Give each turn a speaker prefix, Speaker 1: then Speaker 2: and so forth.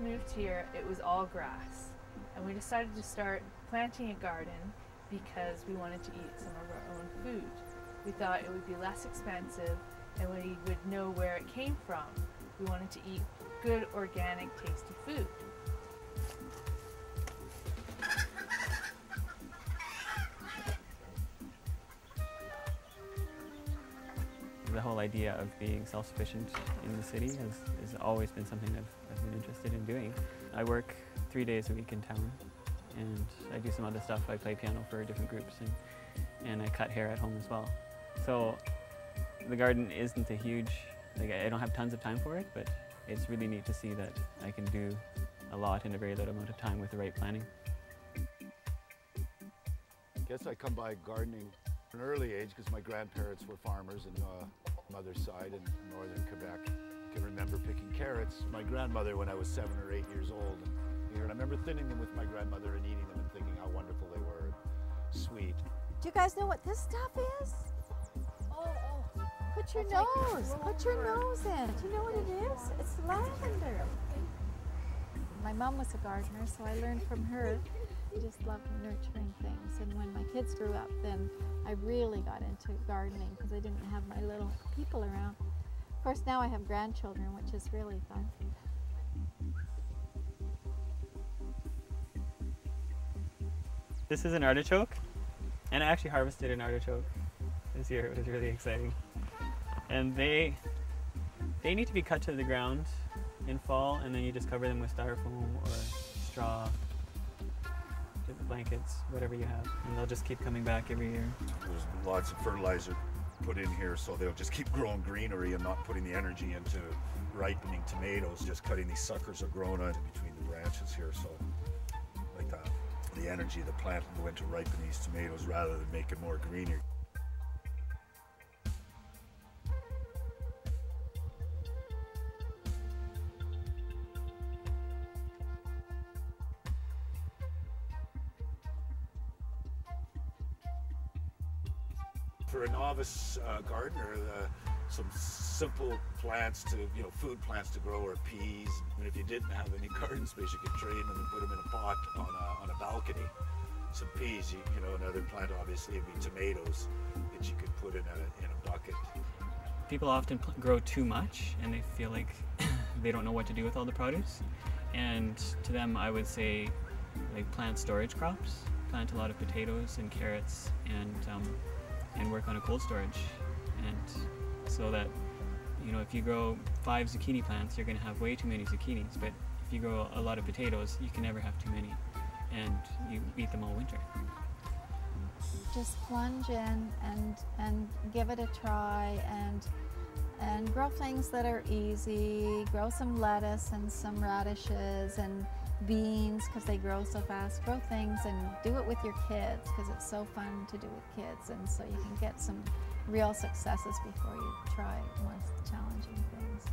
Speaker 1: first moved here, it was all grass. And we decided to start planting a garden because we wanted to eat some of our own food. We thought it would be less expensive and we would know where it came from. We wanted to eat good, organic, tasty food.
Speaker 2: The whole idea of being self-sufficient in the city has always been something I've been interested in doing. I work 3 days a week in town, and I do some other stuff. I play piano for different groups, and I cut hair at home as well. So the garden isn't a huge, I don't have tons of time for it, but it's really neat to see that I can do a lot in a very little amount of time with the right planning.
Speaker 3: I guess I come by gardening at an early age because my grandparents were farmers on mother's side in northern Quebec. I can remember picking carrots. My grandmother when I was 7 or 8 years old. And I remember thinning them with my grandmother and eating them and thinking how wonderful they were, sweet.
Speaker 4: Do you guys know what this stuff is? Put your nose in. Do you know what it is? It's lavender. My mom was a gardener, so I learned from her. I just loved nurturing things, and when my kids grew up, then I really got into gardening because I didn't have my little people around. Of course, now I have grandchildren, which is really fun.
Speaker 2: This is an artichoke, and I actually harvested an artichoke this year. It was really exciting. And they need to be cut to the ground in fall, and then you just cover them with styrofoam or straw, blankets, whatever you have, and they'll just keep coming back every year.
Speaker 3: There's lots of fertilizer put in here, so they'll just keep growing greenery and not putting the energy into ripening tomatoes. Just cutting these suckers are growing out in between the branches here, so like that. The energy of the plant will go into ripening these tomatoes rather than making more greenery. For a novice gardener, some simple plants to, food plants to grow are peas. And if you didn't have any garden space, you could trade them and put them in a pot on a balcony. Some peas, another plant obviously would be tomatoes that you could put in a bucket.
Speaker 2: People often grow too much and they feel like they don't know what to do with all the produce. And to them, I would say, plant storage crops. Plant a lot of potatoes and carrots and work on a cold storage, and so that if you grow 5 zucchini plants, you're going to have way too many zucchinis, but if you grow a lot of potatoes, you can never have too many, and you eat them all winter.
Speaker 4: Just plunge in and give it a try, and grow things that are easy. Grow some lettuce and some radishes and beans because they grow so fast. Grow things and do it with your kids because it's so fun to do with kids, and so you can get some real successes before you try more challenging things.